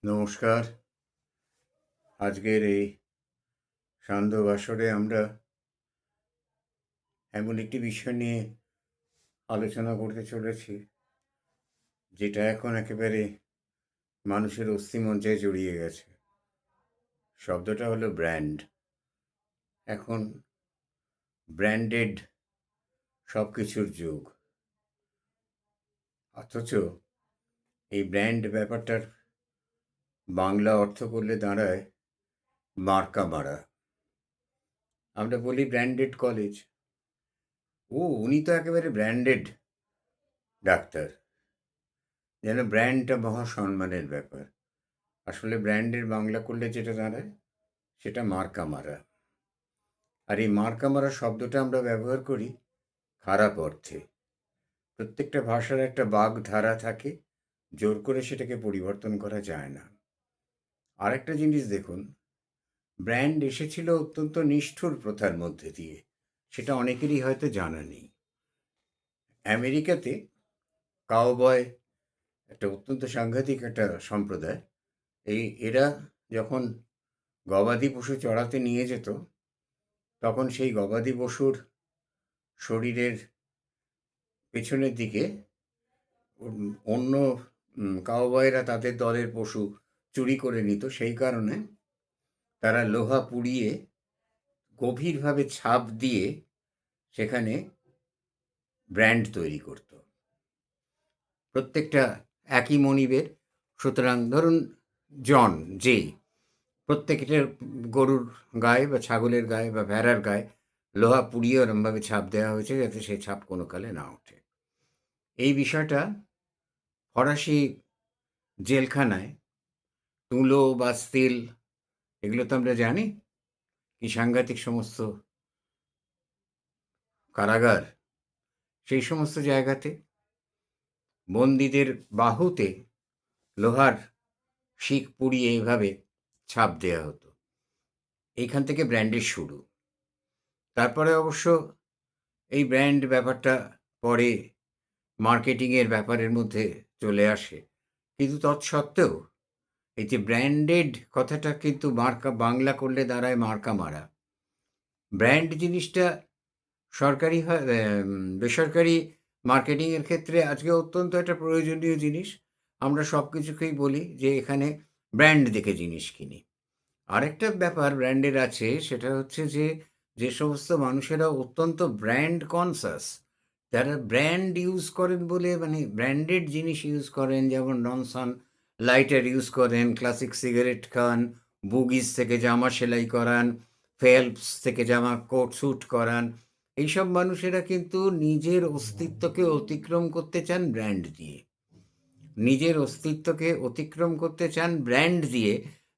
নমস্কার। আজকের এই সান্ধ্য বাসরে আমরা এমন একটি বিষয় নিয়ে আলোচনা করতে চলেছি, যেটা এখন একেবারে মানুষের অস্থিমজ্জায় জড়িয়ে গেছে। শব্দটা হলো ব্র্যান্ড। এখন ব্র্যান্ডেড সব কিছুর যুগ। অথচ এই ব্র্যান্ড ব্যাপারটার বাংলা অর্থ করলে দাঁড়ায় মার্কা মারা। আমরা বলি ব্র্যান্ডেড কলেজ। উনি তো একেবারে ব্র্যান্ডেড ডাক্তার। যেন ব্র্যান্ডটা মহা সম্মানের ব্যাপার। আসলে ব্র্যান্ডের বাংলা করলে যেটা দাঁড়ায় সেটা মার্কা মারা। আর এই মার্কা মারা শব্দটা আমরা ব্যবহার করি খারাপ অর্থে। প্রত্যেকটা ভাষার একটা বাগধারা থাকে, জোর করে সেটাকে পরিবর্তন করা যায় না। আরেকটা জিনিস দেখুন, ব্র্যান্ড এসেছিল অত্যন্ত নিষ্ঠুর প্রথার মধ্যে দিয়ে, সেটা অনেকেরই হয়তো জানা নেই। আমেরিকাতে কাউবয় একটা অত্যন্ত সাংঘাতিক একটা সম্প্রদায়। এরা যখন গবাদি পশু চড়াতে নিয়ে যেত, তখন সেই গবাদি পশুর শরীরের পেছনের দিকে অন্য কাউবয়রা তাদের দলের পশু চুরি করে নিত। সেই কারণে তারা লোহা পুড়িয়ে গভীরভাবে ছাপ দিয়ে সেখানে ব্র্যান্ড তৈরি করত। প্রত্যেকটা একই মনিবের। সুতরাং ধরুন জন, যে প্রত্যেকটা গরুর গায়ে বা ছাগলের গায়ে বা ভেড়ার গায়ে লোহা পুড়িয়ে ওরমভাবে ছাপ দেওয়া হয়েছে যাতে সেই ছাপ কোনো কালে না ওঠে। এই বিষয়টা ফরাসি জেলখানায় তুলো বা স্টিল, এগুলো তো আমরা জানি কি সাংঘাতিক সমস্ত কারাগার। সেই সমস্ত জায়গাতে বন্দীদের বাহুতে লোহার শিক পুড়িয়ে এভাবে ছাপ দেওয়া হতো। এইখান থেকে ব্র্যান্ডের শুরু। তারপরে অবশ্য এই ব্র্যান্ড ব্যাপারটা পরে মার্কেটিংয়ের ব্যাপারের মধ্যে চলে আসে। কিন্তু তৎসত্ত্বেও এই যে ব্র্যান্ডেড কথাটা কিন্তু মার্কা বাংলা করলে দাঁড়ায় মার্কা মারা। ব্র্যান্ড জিনিসটা সরকারি বেসরকারি মার্কেটিংয়ের ক্ষেত্রে আজকে অত্যন্ত একটা প্রয়োজনীয় জিনিস। আমরা সব কিছুকেই বলি যে এখানে ব্র্যান্ড দেখে জিনিস কিনি। আরেকটা ব্যাপার ব্র্যান্ডের আছে, সেটা হচ্ছে যে সমস্ত মানুষেরা অত্যন্ত ব্র্যান্ড কনসাস, যারা ব্র্যান্ড ইউজ করেন বলে মানে ব্র্যান্ডেড জিনিস ইউজ করেন, যেমন ননসন লাইটার ইউজ করেন, ক্লাসিক সিগারেট খান, বুগিস থেকে জামা সেলাই করান, ফেলপস থেকে জামা কোট স্যুট করান। এইসব মানুষেরা কিন্তু নিজের অস্তিত্বকে অতিক্রম করতে চান ব্র্যান্ড দিয়ে। নিজের অস্তিত্বকে অতিক্রম করতে চান ব্র্যান্ড দিয়ে।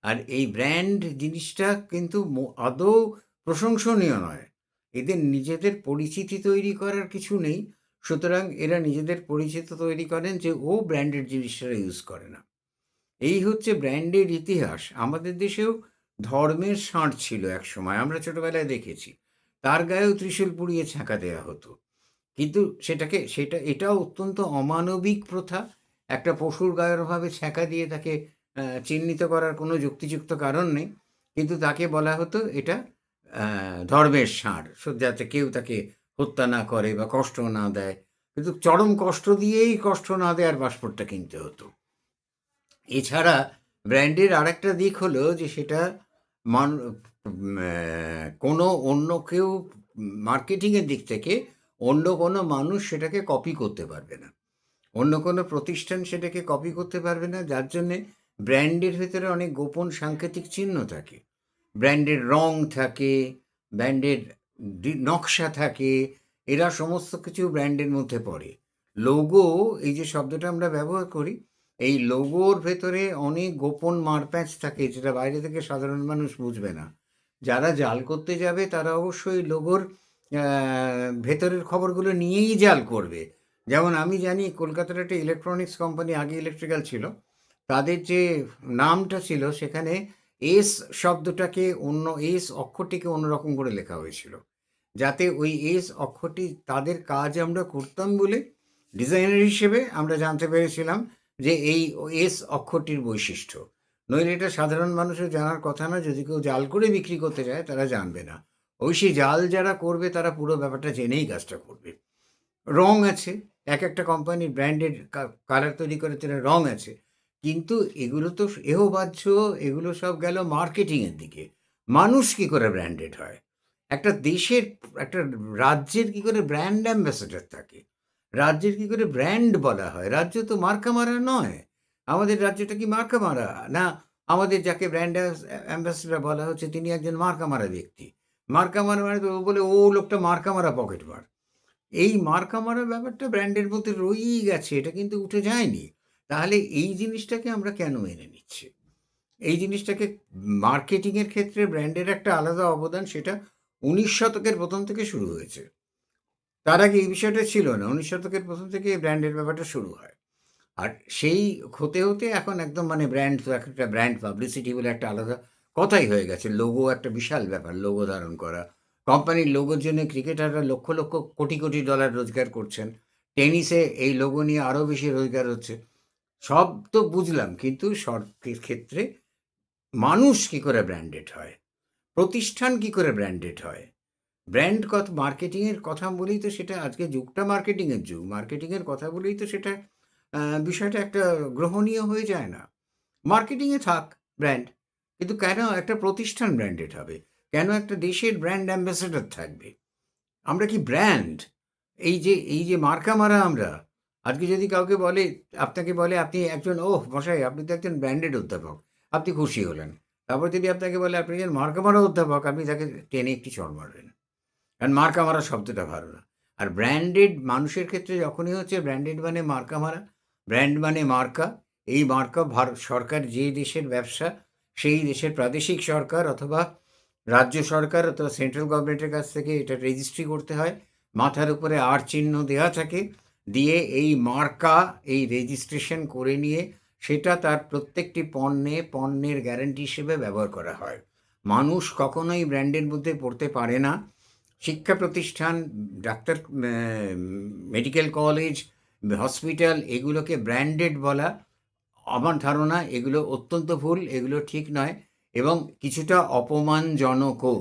আর এই ব্র্যান্ড জিনিসটা কিন্তু আদৌ প্রশংসনীয় নয়। এদের নিজেদের পরিচিতি তৈরি করার কিছু নেই। সুতরাং এরা নিজেদের পরিচিতি তৈরি করেন যে ও ব্র্যান্ডেড জিনিসটা ইউজ করে না। এই হচ্ছে ব্র্যান্ডের ইতিহাস। আমাদের দেশেও ধর্মের ষাঁড় ছিল এক সময়, আমরা ছোটবেলায় দেখেছি। তার গায়েও ত্রিশূল পুড়িয়ে ছ্যাঁকা দেওয়া হতো। কিন্তু এটাও অত্যন্ত অমানবিক প্রথা। একটা পশুর গায়ের ভাবে ছ্যাঁকা দিয়ে তাকে চিহ্নিত করার কোনো যুক্তিযুক্ত কারণ নেই। কিন্তু তাকে বলা হতো এটা ধর্মের ষাঁড়, যাতে কেউ তাকে হত্যা না করে বা কষ্ট না দেয়। কিন্তু চরম কষ্ট দিয়েই কষ্ট না দেওয়ার পাসপোর্টটা কিনতে হতো। এছাড়া ব্র্যান্ডের আরেকটা দিক হলো যে সেটা কোনো অন্য কেউ মার্কেটিংয়ের দিক থেকে অন্য কোনো মানুষ সেটাকে কপি করতে পারবে না, অন্য কোনো প্রতিষ্ঠান সেটাকে কপি করতে পারবে না। যার জন্যে ব্র্যান্ডের ভেতরে অনেক গোপন সাংকেতিক চিহ্ন থাকে, ব্র্যান্ডের রং থাকে, ব্র্যান্ডের নকশা থাকে। এরা সমস্ত কিছু ব্র্যান্ডের মধ্যে পড়ে। লোগো, এই যে শব্দটা আমরা ব্যবহার করি, এই লোগোর ভেতরে অনেক গোপন মারপ্যাঁচ থাকে যেটা বাইরে থেকে সাধারণ মানুষ বুঝবে না। যারা জাল করতে যাবে তারা অবশ্যই লোগোর ভেতরের খবরগুলো নিয়েই জাল করবে। যেমন আমি জানি কলকাতার একটা ইলেকট্রনিক্স কোম্পানি, আগে ইলেকট্রিক্যাল ছিল, তাদের যে নামটা ছিল সেখানে এস শব্দটাকে এস অক্ষরটিকে অন্যরকম করে লেখা হয়েছিল, যাতে ওই এস অক্ষরটি তাদের কাজ আমরা করতাম বলে ডিজাইনার হিসেবে আমরা জানতে পেরেছিলাম যে এই এস অক্ষরটির বৈশিষ্ট্য। নইলে এটা সাধারণ মানুষের জানার কথা না। যদি কেউ জাল করে বিক্রি করতে চায় তারা জানবে না। সেই জাল যারা করবে তারা পুরো ব্যাপারটা জেনেই কাজটা করবে। রং আছে, একটা কোম্পানির ব্র্যান্ডেড কালার তৈরি করে তারা রং আছে। কিন্তু এগুলো তো এও বাহ্য, এগুলো সব গেল মার্কেটিংয়ের দিকে। মানুষ কি করে ব্র্যান্ডেড হয়? একটা দেশের, একটা রাজ্যের কি করে ব্র্যান্ড অ্যাম্বাসেডর থাকে? রাজ্যের কি করে ব্র্যান্ড বলা হয়? রাজ্য তো মার্কা মারা নয়। আমাদের রাজ্যটা কি মার্কা মারা? না, আমাদের যাকে ব্র্যান্ড অ্যাম্বাসেডর বলা হচ্ছে তিনি একজন মার্কা মারা ব্যক্তি। মার্কা মারা মানে তো ও বলে ও লোকটা মার্কা মারা পকেটমার। এই মার্কা মারা ব্যাপারটা ব্র্যান্ডের মধ্যে রয়েই গেছে। এটা কিন্তু উঠে যায়নি। তাহলে এই জিনিসটাকে আমরা কেন মেনে নিচ্ছি? এই জিনিসটাকে মার্কেটিংয়ের ক্ষেত্রে ব্র্যান্ডের একটা আলাদা অবদান, সেটা ১৯ শতকের ১ম থেকে শুরু হয়েছে। তার আগে এই বিষয়টা ছিল না। ১৯ শতকের ১ম থেকে এই ব্র্যান্ডের ব্যাপারটা শুরু হয়। আর সেই হতে, হতে এখন একদম মানে ব্র্যান্ড তো একটা ব্র্যান্ড পাবলিসিটি বলে একটা আলাদা কথাই হয়ে গেছে। লোগো একটা বিশাল ব্যাপার, লোগো ধারণ করা। কোম্পানির লোগোর জন্য ক্রিকেটাররা লক্ষ, লক্ষ কোটি, কোটি ডলার রোজগার করছেন। টেনিসে এই লোগো নিয়ে আরও বেশি রোজগার হচ্ছে। সব তো বুঝলাম, কিন্তু ক্ষেত্রে মানুষ কি করে ব্র্যান্ডেড হয়? প্রতিষ্ঠান কি করে ব্র্যান্ডেড হয়? ব্র্যান্ড মার্কেটিংয়ের কথা বলেই তো সেটা, আজকে যুগটা মার্কেটিংয়ের যুগ। মার্কেটিংয়ের কথা বলেই তো সেটা বিষয়টা একটা গ্রহণীয় হয়ে যায় না? মার্কেটিংয়ে থাক ব্র্যান্ড, কিন্তু কেন একটা প্রতিষ্ঠান ব্র্যান্ডেড হবে? কেন একটা দেশের ব্র্যান্ড অ্যাম্বাসেডর থাকবে? আমরা কি ব্র্যান্ড? এই যে মার্কা মারা আমরা, আজকে যদি কাউকে বলে, আপনাকে বলে আপনি একজন, ওহ মশাই আপনি তো একজন ব্র্যান্ডেড অধ্যাপক, আপনি খুশি হলেন। তারপর যদি আপনাকে বলে আপনি একজন মার্কা মারা অধ্যাপক, আপনি তাকে টেনে একটি চড় মারবেন। কারণ মার্কা মারা শব্দটা ভালো না। আর ব্র্যান্ডেড মানুষের ক্ষেত্রে যখনই হচ্ছে, ব্র্যান্ডেড মানে মার্কা মারা, ব্র্যান্ড মানে মার্কা। এই মার্কা ভারত সরকার যে দেশের ব্যবসা, সেই দেশের প্রাদেশিক সরকার অথবা রাজ্য সরকার অথবা সেন্ট্রাল গভর্নমেন্টের কাছ থেকে এটা রেজিস্ট্রি করতে হয়। মাথার উপরে আর চিহ্ন দেওয়া থাকে, দিয়ে এই মার্কা, এই রেজিস্ট্রেশন করে নিয়ে সেটা তার প্রত্যেকটি পণ্যের গ্যারান্টি হিসেবে ব্যবহার করা হয়। মানুষ কখনোই ব্র্যান্ডের মধ্যে পড়তে পারে না। শিক্ষা প্রতিষ্ঠান, ডাক্তার, মেডিকেল কলেজ, হসপিটাল, এগুলোকে ব্র্যান্ডেড বলা, আমার ধারণা এগুলো অত্যন্ত ভুল, এগুলো ঠিক নয় এবং কিছুটা অপমানজনকও।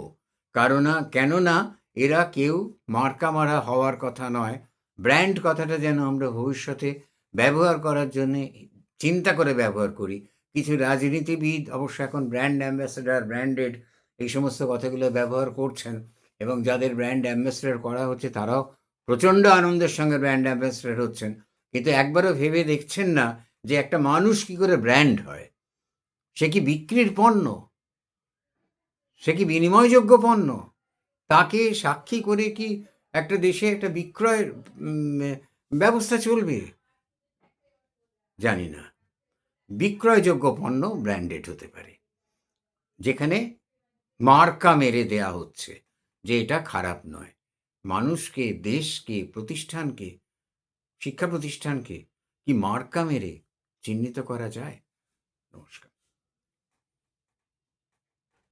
কেননা এরা কেউ মার্কা মারা হওয়ার কথা নয়। ব্র্যান্ড কথাটা যেন আমরা ভবিষ্যতে ব্যবহার করার জন্যে চিন্তা করে ব্যবহার করি। কিছু রাজনীতিবিদ অবশ্য এখন ব্র্যান্ড অ্যাম্বাসেডর, ব্র্যান্ডেড, এই সমস্ত কথাগুলো ব্যবহার করছেন এবং যাদের ব্র্যান্ড অ্যাম্বাসেডর করা হচ্ছে তারাও প্রচণ্ড আনন্দের সঙ্গে ব্র্যান্ড অ্যাম্বাসেডর হচ্ছেন। কিন্তু একবারও ভেবে দেখছেন না যে একটা মানুষ কি করে ব্র্যান্ড হয়? সে কি বিক্রির পণ্য? সে কি বিনিময়যোগ্য পণ্য? তাকে সাক্ষী করে কি একটা দেশে একটা বিক্রয়ের ব্যবস্থা চলবে? জানি না। বিক্রয়যোগ্য পণ্য ব্র্যান্ডেড হতে পারে, যেখানে মার্কা মেরে দেয়া হচ্ছে যে এটা খারাপ নয়। মানুষকে, দেশকে, প্রতিষ্ঠানকে, শিক্ষা প্রতিষ্ঠানকে কি মার্কা মেরে চিহ্নিত করা যায়? নমস্কার।